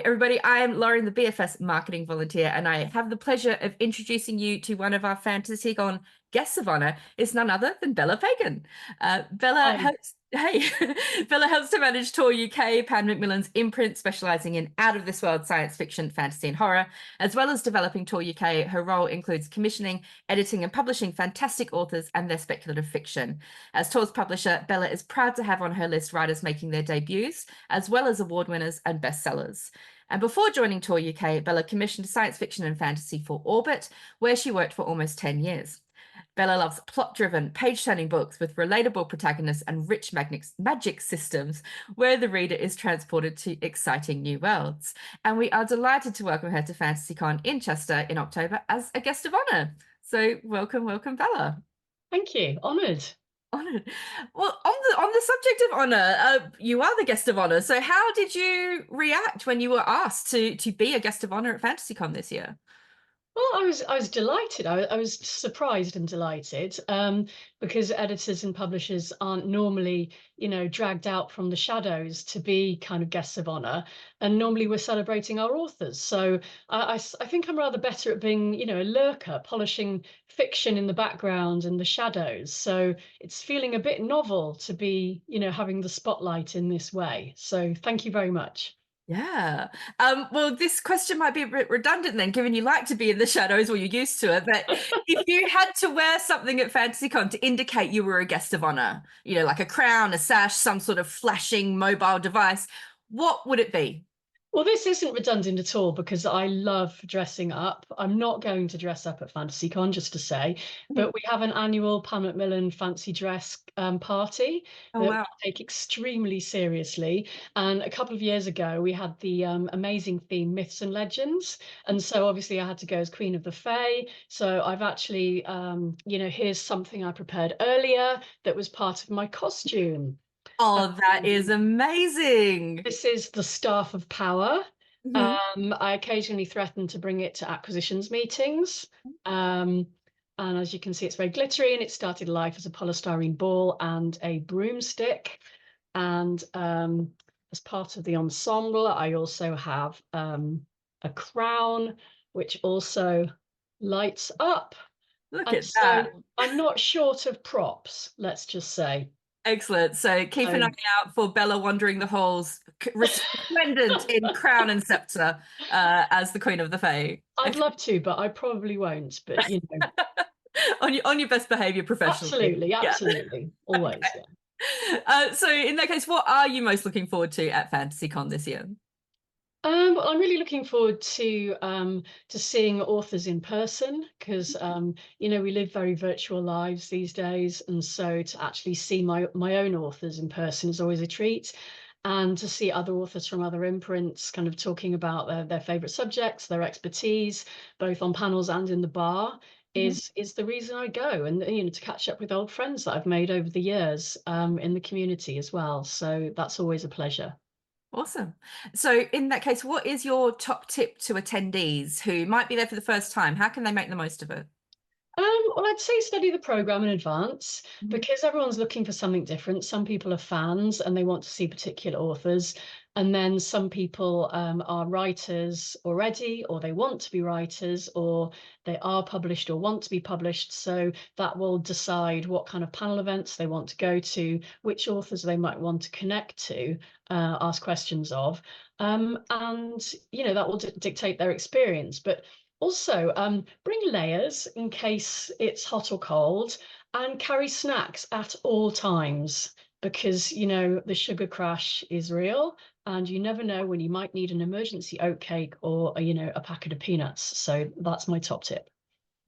everybody. I am Lauren, the BFS marketing volunteer, and I have the pleasure of introducing you to one of our Fantasycon guests of honor. It's none other than Bella Pagan. Bella Hi. helps. Hey, Bella helps to manage Tor UK, Pan Macmillan's imprint, specializing in out-of-this-world science fiction, fantasy, and horror, as well as developing Tor UK. Her role includes commissioning, editing, and publishing fantastic authors and their speculative fiction. As Tor's publisher, Bella is proud to have on her list writers making their debuts, as well as award winners and bestsellers. And before joining Tor UK, Bella commissioned science fiction and fantasy for Orbit, where she worked for almost 10 years. Bella loves plot-driven, page-turning books with relatable protagonists and rich magic systems where the reader is transported to exciting new worlds. And we are delighted to welcome her to Fantasycon in Chester in October as a guest of honor. So welcome, Bella. Thank you. Honoured. Honored. Well, on the subject of honor, you are the guest of honor. So how did you react when you were asked to be a guest of honor at FantasyCon this year? Well, I was delighted. I was surprised and delighted because editors and publishers aren't normally, dragged out from the shadows to be kind of guests of honor. And normally we're celebrating our authors. So I think I'm rather better at being, a lurker, polishing fiction in the background and the shadows. So it's feeling a bit novel to be, having the spotlight in this way. So thank you very much. Yeah. Well, this question might be a bit redundant then, given you like to be in the shadows or you're used to it. But if you had to wear something at FantasyCon to indicate you were a guest of honor, like a crown, a sash, some sort of flashing mobile device, what would it be? Well, this isn't redundant at all because I love dressing up. I'm not going to dress up at FantasyCon, just to say, but we have an annual Pan Macmillan fancy dress party Oh, that we wow. take extremely seriously. And a couple of years ago, we had the amazing theme Myths and Legends. And so obviously I had to go as Queen of the Fae. So I've actually, here's something I prepared earlier that was part of my costume. Oh, that is amazing. This is the Staff of Power. Mhm. I occasionally threaten to bring it to acquisitions meetings. Um, and as you can see, it's very glittery and it started life as a polystyrene ball and a broomstick. And as part of the ensemble, I also have a crown, which also lights up. Look And at so that. I'm not short of props, let's just say. Excellent. So keep an eye So out for Bella wandering the halls, resplendent in crown and scepter, as the Queen of the Fae. I'd love to, but I probably won't. But On your best behavior professionally. absolutely, Yeah. absolutely, always. Yeah. So in that case, what are you most looking forward to at FantasyCon this year? Well, I'm really looking forward to seeing authors in person because we live very virtual lives these days, and so to actually see my own authors in person is always a treat. And to see other authors from other imprints kind of talking about their favorite subjects, their expertise, both on panels and in the bar, Mhm. is the reason I go. And to catch up with old friends that I've made over the years in the community as well. So that's always a pleasure. Awesome. So in that case, what is your top tip to attendees who might be there for the first time? How can they make the most of it? Well, I'd say study the program in advance Mhm. because everyone's looking for something different. Some people are fans and they want to see particular authors, and then some people are writers already, or they want to be writers, or they are published or want to be published. So that will decide what kind of panel events they want to go to, which authors they might want to connect to, ask questions of, and that will dictate their experience. But also, bring layers in case it's hot or cold, and carry snacks at all times because, the sugar crash is real and you never know when you might need an emergency oatcake or, a packet of peanuts. So that's my top tip.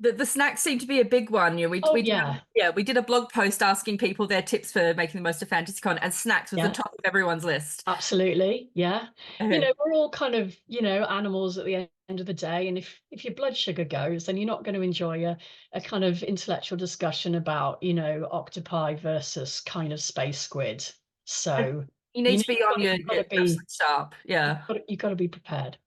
The snacks seem to be a big one. Oh, We did yeah. we did a blog post asking people their tips for making the most of FantasyCon, and snacks was the Yeah. top of everyone's list. Absolutely, yeah. Uh, We're all kind of, animals at the end of the day, and if your blood sugar goes, then you're not going to enjoy a kind of intellectual discussion about, octopi versus kind of space squid. So, you need to be on you've got your to be absolute sharp. Yeah. you've got to be prepared.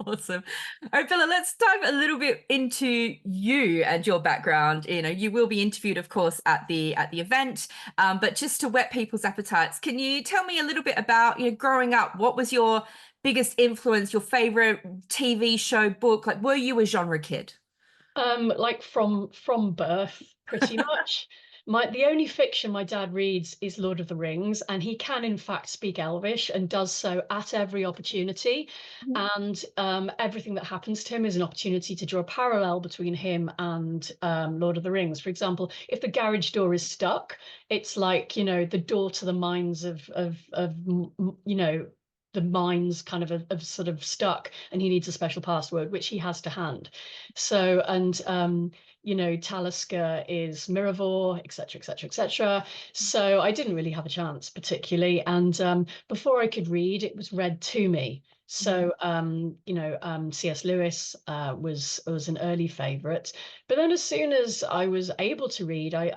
Awesome. All right, Bella, let's dive a little bit into you and your background. You will be interviewed, of course, at the event. But just to whet people's appetites, can you tell me a little bit about, growing up, what was your biggest influence, your favorite TV show, book? Like, were you a genre kid? Like from birth, pretty much. The only fiction my dad reads is Lord of the Rings, and he can in fact speak Elvish and does so at every opportunity. Mhm. And everything that happens to him is an opportunity to draw a parallel between him and Lord of the Rings. For example, if the garage door is stuck, it's like, the door to the mines of the mines kind of sort of stuck, and he needs a special password, which he has to hand. So, and Talisker is Miravor, etc., etc., etc. So I didn't really have a chance particularly. And before I could read, it was read to me. Mhm. So C.S. Lewis was an early favorite. But then as soon as I was able to read, I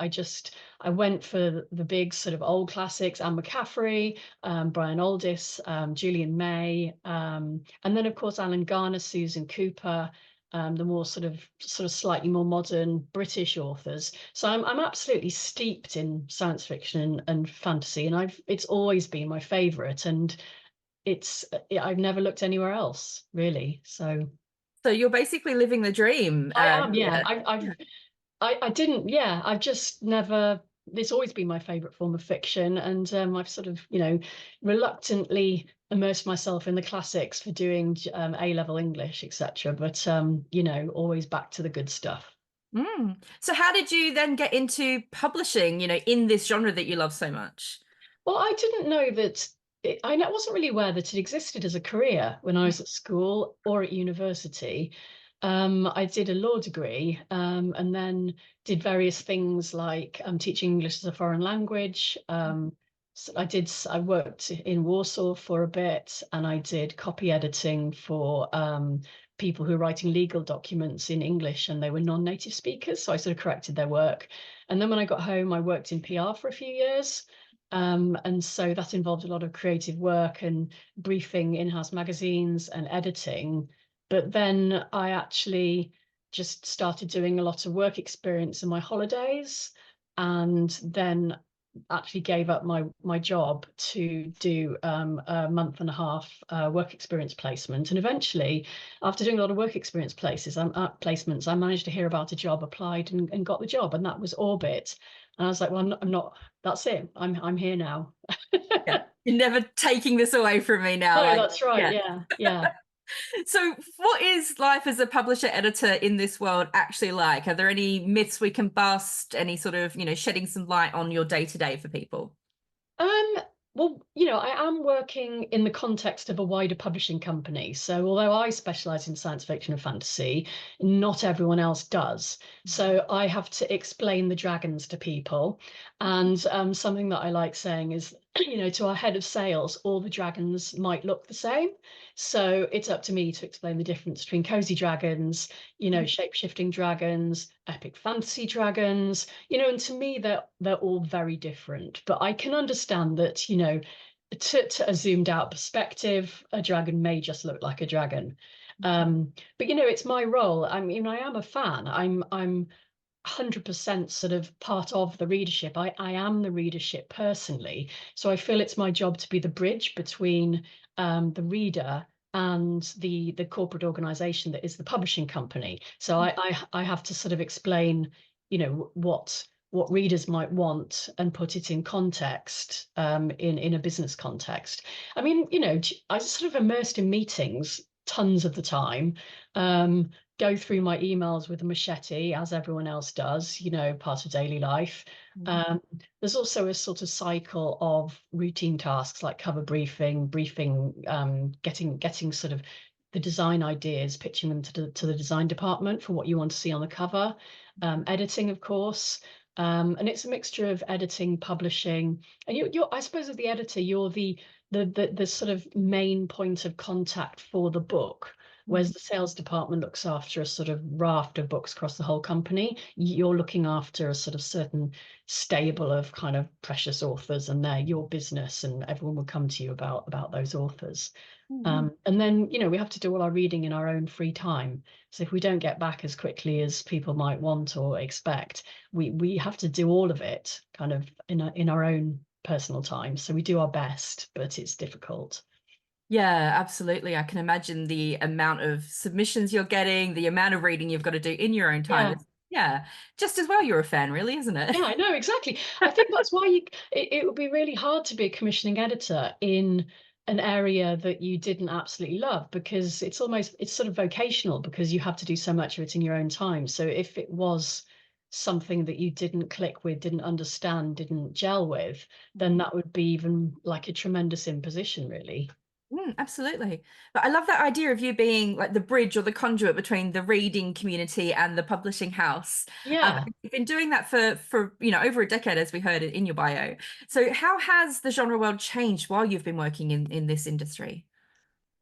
went for the big sort of old classics, Anne McCaffrey, Brian Aldiss, Julian May, and then of course Alan Garner, Susan Cooper, the more sort of slightly more modern British authors. So I'm absolutely steeped in science fiction and fantasy, and it's always been my favorite, and I've never looked anywhere else really. So So you're basically living the dream. I am, yeah. Yeah. I didn't, yeah. I've just never. It's always been my favorite form of fiction, and I've sort of, reluctantly immersed myself in the classics for doing A-level English, etc. But always back to the good stuff. Mm. So how did you then get into publishing, in this genre that you love so much? Well, I didn't know that. I wasn't really aware that it existed as a career when I was at school or at university. I did a law degree, and then did various things like teaching English as a foreign language. So I worked in Warsaw for a bit, and I did copy editing for people who were writing legal documents in English, and they were non-native speakers. So I sort of corrected their work. And then when I got home, I worked in PR for a few years. And so that involved a lot of creative work and briefing in-house magazines and editing. But then I actually just started doing a lot of work experience in my holidays, and then actually gave up my job to do a month and a half work experience placement. And eventually, after doing a lot of work experience placements, I managed to hear about a job, applied, and got the job, and that was Orbit. And I was like, well, I'm not. That's it. I'm here now. Yeah. You're never taking this away from me now. No, Like, that's right. yeah. Yeah, yeah. So what is life as a publisher editor in this world actually like? Are there any myths we can bust? Any sort of, shedding some light on your day to day for people? Um, well, I am working in the context of a wider publishing company. So although I specialize in science fiction and fantasy, not everyone else does. So I have to explain the dragons to people. And something that I like saying is, to our head of sales, all the dragons might look the same. So it's up to me to explain the difference between cozy dragons, shape-shifting dragons, epic fantasy dragons, and to me they're all very different. But I can understand that, to a zoomed out perspective, a dragon may just look like a dragon. But it's my role. I mean, I am a fan. I'm 100% sort of part of the readership. I am the readership personally. So I feel it's my job to be the bridge between the reader and the corporate organization that is the publishing company. So I have to sort of explain, what readers might want and put it in context, in a business context. I mean, I sort of immersed in meetings tons of the time. Go through my emails with a machete, as everyone else does, part of daily life. Mhm. Um, there's also a sort of cycle of routine tasks like cover briefing, getting sort of the design ideas, pitching them to the design department for what you want to see on the cover, editing, of course. And it's a mixture of editing, publishing, and you're I suppose as the editor, you're the sort of main point of contact for the book. Whereas the sales department looks after a sort of raft of books across the whole company, you're looking after a sort of certain stable of kind of precious authors, and they're your business, and everyone will come to you about those authors. Mhm. And then, we have to do all our reading in our own free time. So if we don't get back as quickly as people might want or expect, we have to do all of it kind of in our own personal time. So we do our best, but it's difficult. Yeah, absolutely. I can imagine the amount of submissions you're getting, the amount of reading you've got to do in your own time. Yeah. It's, yeah, just as well you're a fan, really, isn't it? Yeah, I know exactly. I think that's why it would be really hard to be a commissioning editor in an area that you didn't absolutely love, because it's sort of vocational, because you have to do so much of it in your own time. So if it was something that you didn't click with, didn't understand, didn't gel with, then that would be even like a tremendous imposition, really. Absolutely. But I love that idea of you being like the bridge or the conduit between the reading community and the publishing house. Yeah. You've been doing that for over a decade, as we heard in your bio. So how has the genre world changed while you've been working in this industry?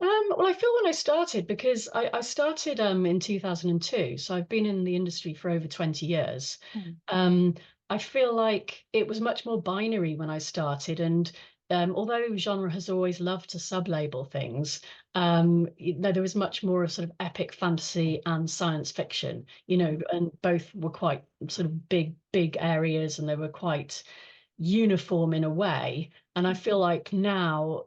Well, I feel when I started, because I started in 2002, so I've been in the industry for over 20 years. Mm. Um, I feel like it was much more binary when I started, and although genre has always loved to sub-label things, there was much more of sort of epic fantasy and science fiction, and both were quite sort of big areas, and they were quite uniform in a way. And I feel like now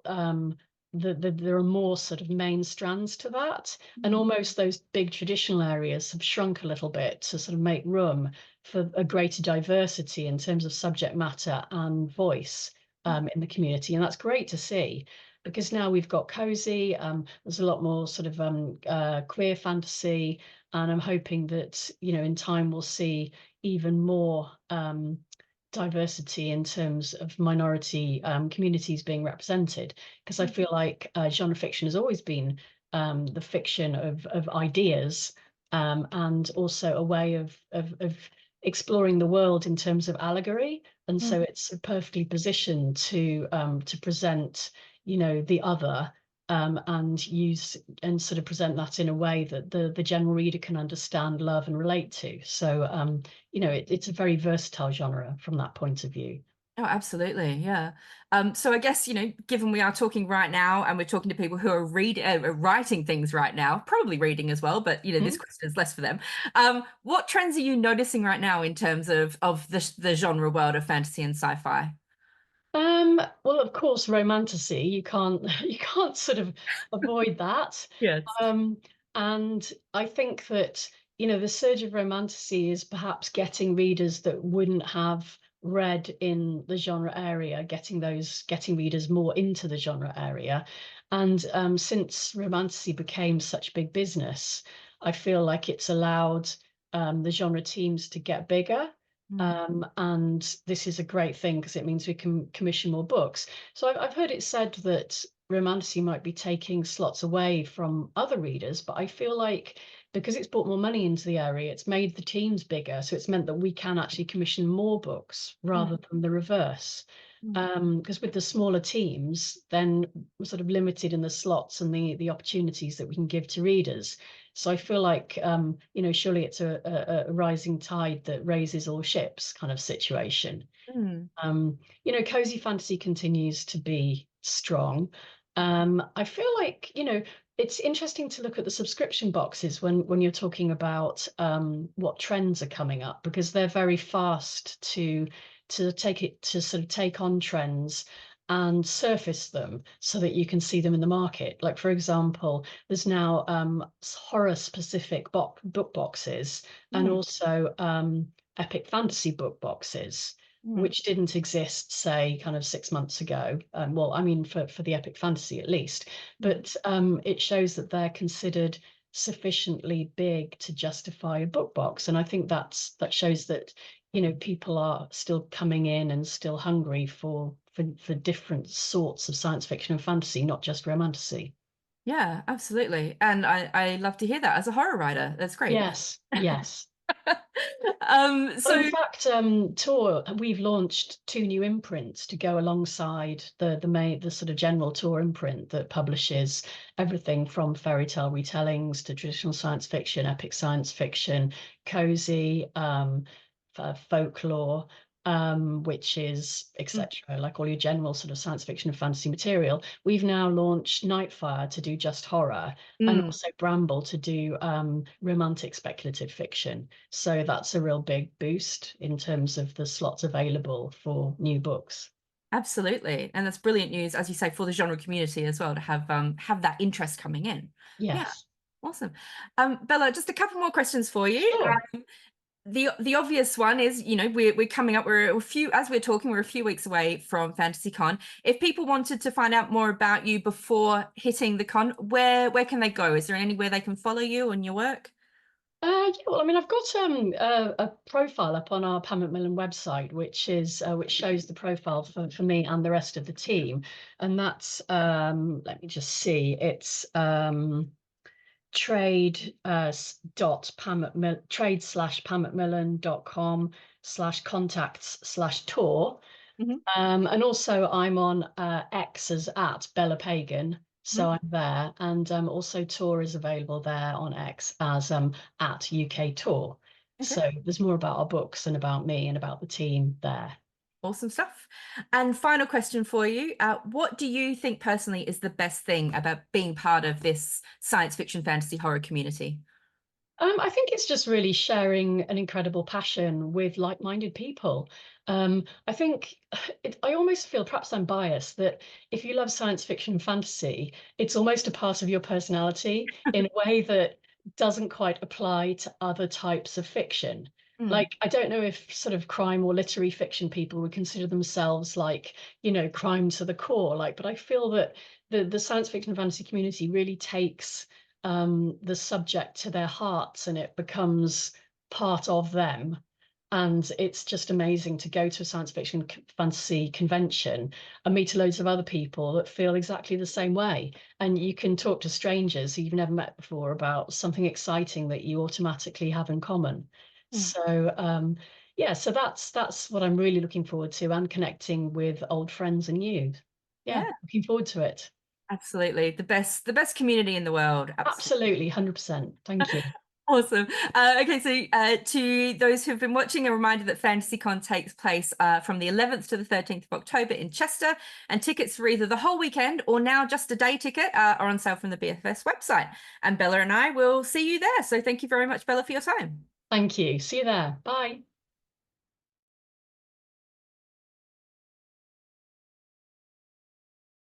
there are more sort of main strands to that, and Mm. almost those big traditional areas have shrunk a little bit to sort of make room for a greater diversity in terms of subject matter and voice in the community. And that's great to see, because now we've got cozy, there's a lot more sort of queer fantasy, and I'm hoping that, in time we'll see even more diversity in terms of minority communities being represented, because I feel like genre fiction has always been the fiction of ideas, and also a way of exploring the world in terms of allegory, and Mm. so it's perfectly positioned to present, the other, and sort of present that in a way that the general reader can understand, love, and relate to. So it's a very versatile genre from that point of view. Oh, absolutely. Yeah. So I guess, given we are talking right now and we're talking to people who are writing things right now, probably reading as well, but this Mhm. question is less for them. What trends are you noticing right now in terms of the genre world of fantasy and sci-fi? Well, of course, romantasy, you can't you can't sort of avoid that. Yes. Um, and I think that, the surge of romantasy is perhaps getting readers that wouldn't have read in the genre area, getting readers more into the genre area. And since romantasy became such big business, I feel like it's allowed the genre teams to get bigger. Mm. And this is a great thing, because it means we can commission more books. So I've heard it said that romantasy might be taking slots away from other readers, but I feel like, because it's brought more money into the area, it's made the teams bigger. So it's meant that we can actually commission more books Mm. rather than the reverse. Mm. Because with the smaller teams, then we're sort of limited in the slots and the opportunities that we can give to readers. So I feel like, surely it's a rising tide that raises all ships kind of situation. Mm. Cozy fantasy continues to be strong. I feel like, it's interesting to look at the subscription boxes when you're talking about what trends are coming up, because they're very fast to sort of take on trends and surface them so that you can see them in the market. Like, for example, there's now horror specific book boxes, and Mm. also epic fantasy book boxes, Mm. which didn't exist, say, kind of 6 months ago. Well, I mean, for the epic fantasy at least, Mm. but it shows that they're considered sufficiently big to justify a book box, and I think that shows that, people are still coming in and still hungry for different sorts of science fiction and fantasy, not just romantasy. Yeah, absolutely. And I love to hear that as a horror writer. That's great. Yes, yes. Well, in So fact, Tor, we've launched two new imprints to go alongside the sort of general Tor imprint that publishes everything from fairy tale retellings to traditional science fiction, epic science fiction, cozy, folklore, which is mm, etc. Like all your general sort of science fiction and fantasy material. We've now launched Nightfire to do just horror, and mm. also Bramble to do romantic speculative fiction. So that's a real big boost in terms of the slots available for new books. Absolutely. And that's brilliant news, as you say, for the genre community as well, to have that interest coming in. Yeah, Yes. awesome. Bella, just a couple more questions for you. Sure. The obvious one is, we're coming up, we're a few, as we're talking, we're a few weeks away from Fantasycon. If people wanted to find out more about you before hitting the con, where can they go? Is there anywhere they can follow you and your work? Yeah, well, I mean, I've got a profile up on our Pan Macmillan website, which shows the profile for me and the rest of the team, and that's let me just see, it's trade dot trade slash panmacmillan.com slash contacts slash tour. Mhm. And also I'm on X as at Bella Pagan. So Mhm. I'm there. And also tour is available there on X as at UK Tour. Okay. So there's more about our books and about me and about the team there. Awesome stuff. And final question for you. What do you think personally is the best thing about being part of this science fiction fantasy horror community? I think it's just really sharing an incredible passion with like-minded people. I think I almost feel, perhaps I'm biased, that if you love science fiction and fantasy, it's almost a part of your personality in a way that doesn't quite apply to other types of fiction. Mm, Like, I don't know if sort of crime or literary fiction people would consider themselves like, crime to the core. Like, but I feel that the science fiction and fantasy community really takes the subject to their hearts and it becomes part of them. And it's just amazing to go to a science fiction fantasy convention and meet loads of other people that feel exactly the same way. And you can talk to strangers who you've never met before about something exciting that you automatically have in common. mm. So yeah, so that's what I'm really looking forward to, and connecting with old friends and new. Yeah, Yeah, looking forward to it. absolutely. The best community in the world. Absolutely. Absolutely, 100%. Thank you. Awesome. Okay, so to those who've been watching, a reminder that FantasyCon takes place from the 11th to the 13th of October in Chester, and tickets for either the whole weekend or now just a day ticket are on sale from the BFS website. And Bella and I will see you there. So thank you very much, Bella, for your time. Thank you. See you there. Bye.